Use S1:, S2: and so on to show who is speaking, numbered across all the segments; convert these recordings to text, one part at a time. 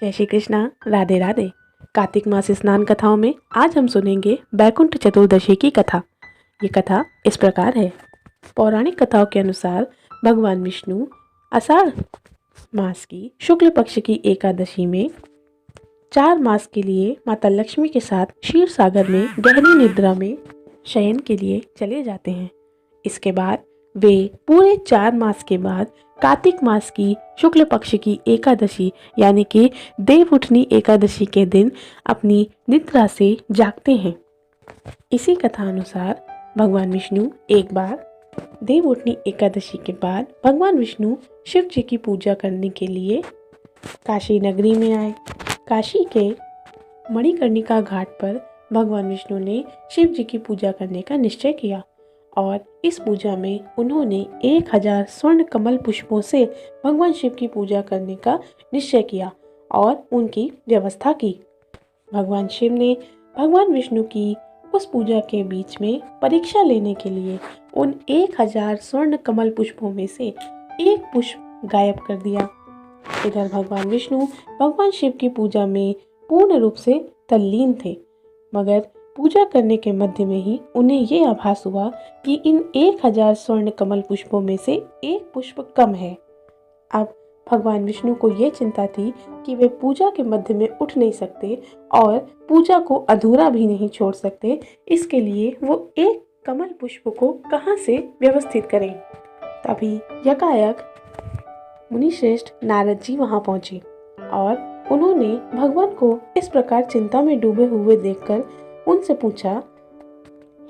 S1: जय श्री कृष्णा। राधे राधे। कार्तिक मास स्नान कथाओं में आज हम सुनेंगे बैकुंठ चतुर्दशी की कथा। ये कथा इस प्रकार है। पौराणिक कथाओं के अनुसार भगवान विष्णु आषाढ़ मास की शुक्ल पक्ष की एकादशी में 4 मास के लिए माता लक्ष्मी के साथ क्षीर सागर में गहरी निद्रा में शयन के लिए चले जाते हैं। इसके बाद वे पूरे 4 मास के बाद कार्तिक मास की शुक्ल पक्ष की एकादशी यानी कि देवउठनी एकादशी के दिन अपनी निद्रा से जागते हैं। इसी कथा अनुसार भगवान विष्णु एक बार देवउठनी एकादशी के बाद भगवान विष्णु शिव जी की पूजा करने के लिए काशी नगरी में आए। काशी के मणिकर्णिका घाट पर भगवान विष्णु ने शिव जी की पूजा करने का निश्चय किया और इस पूजा में उन्होंने 1000 स्वर्ण कमल पुष्पों से भगवान शिव की पूजा करने का निश्चय किया और उनकी व्यवस्था की। भगवान शिव ने भगवान विष्णु की उस पूजा के बीच में परीक्षा लेने के लिए उन 1000 स्वर्ण कमल पुष्पों में से एक पुष्प गायब कर दिया। इधर भगवान विष्णु भगवान शिव की पूजा में पूर्ण रूप से तल्लीन थे, मगर पूजा करने के मध्य में ही उन्हें ये आभास हुआ कि इन 1000 स्वर्ण कमल पुष्पों में से एक पुष्प कम है। अब भगवान विष्णु को ये चिंता थी कि वे पूजा के मध्य में उठ नहीं सकते और पूजा को अधूरा भी नहीं छोड़ सकते। इसके लिए वो एक कमल पुष्प को कहाँ से व्यवस्थित करें। तभी यकायक मुनिश्रेष्ठ नारद जी वहाँ पहुँचे और उन्होंने भगवान को इस प्रकार चिंता में डूबे हुए देखकर उनसे पूछा,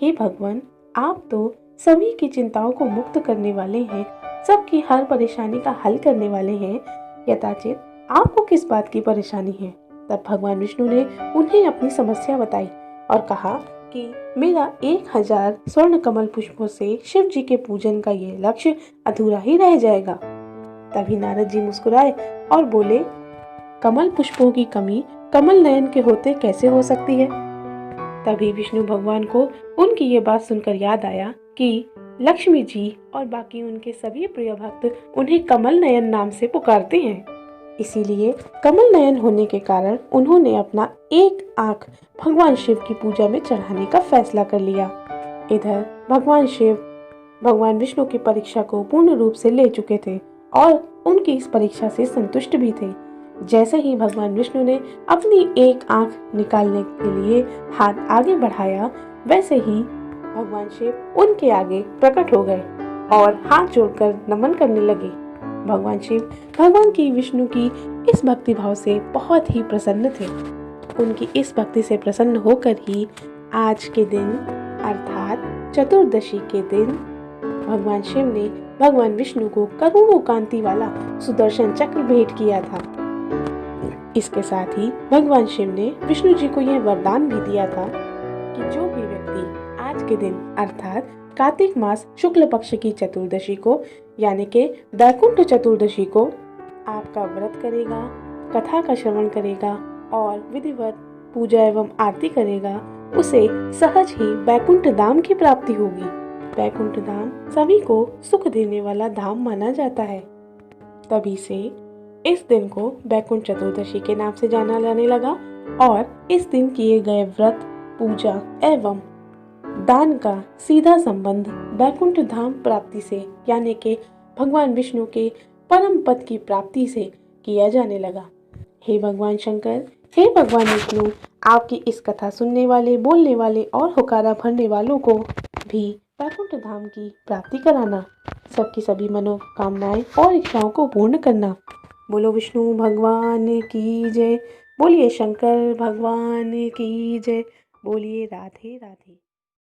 S1: हे भगवान, आप तो सभी की चिंताओं को मुक्त करने वाले हैं, सबकी हर परेशानी का हल करने वाले हैं, यथाचित आपको किस बात की परेशानी है। तब भगवान विष्णु ने उन्हें अपनी समस्या बताई और कहा कि मेरा 1000 स्वर्ण कमल पुष्पों से शिव जी के पूजन का ये लक्ष्य अधूरा ही रह जाएगा। तभी नारद जी मुस्कुराए और बोले, कमल पुष्पों की कमी कमल नयन के होते कैसे हो सकती है। तभी विष्णु भगवान को उनकी ये बात सुनकर याद आया कि लक्ष्मी जी और बाकी उनके सभी प्रिय भक्त उन्हें कमल नयन नाम से पुकारते हैं। इसीलिए कमल नयन होने के कारण उन्होंने अपना एक आंख भगवान शिव की पूजा में चढ़ाने का फैसला कर लिया। इधर भगवान शिव भगवान विष्णु की परीक्षा को पूर्ण रूप से ले चुके थे और उनकी इस परीक्षा से संतुष्ट भी थे। जैसे ही भगवान विष्णु ने अपनी एक आंख निकालने के लिए हाथ आगे बढ़ाया, वैसे ही भगवान शिव उनके आगे प्रकट हो गए और हाथ जोड़कर नमन करने लगे। भगवान शिव भगवान की विष्णु की इस भक्ति भाव से बहुत ही प्रसन्न थे। उनकी इस भक्ति से प्रसन्न होकर ही आज के दिन अर्थात चतुर्दशी के दिन भगवान शिव ने भगवान विष्णु को करोड़ों कांति वाला सुदर्शन चक्र भेंट किया था। इसके साथ ही भगवान शिव ने विष्णु जी को यह वरदान भी दिया था कि जो भी व्यक्ति आज के दिन अर्थात कार्तिक मास शुक्ल पक्ष की चतुर्दशी को यानी कि बैकुंठ चतुर्दशी को आपका व्रत करेगा, कथा का श्रवण करेगा और विधिवत पूजा एवं आरती करेगा, उसे सहज ही बैकुंठ धाम की प्राप्ति होगी। बैकुंठ धाम सभी को सुख देने वाला धाम माना जाता है। तभी से इस दिन को बैकुंठ चतुर्दशी के नाम से जाना जाने लगा और इस दिन किए गए व्रत, पूजा एवं दान का सीधा संबंध बैकुंठ धाम प्राप्ति से यानी कि भगवान विष्णु के परम पद की प्राप्ति से किया जाने लगा। हे भगवान शंकर, हे भगवान विष्णु, आपकी इस कथा सुनने वाले, बोलने वाले और हुकारा भरने वालों को भी बैकुंठ धाम की प्राप्ति कराना, सबकी सभी मनोकामनाएं और इच्छाओं को पूर्ण करना। बोलो विष्णु भगवान की जय, बोलिए शंकर भगवान की जय, बोलिए राधे राधे।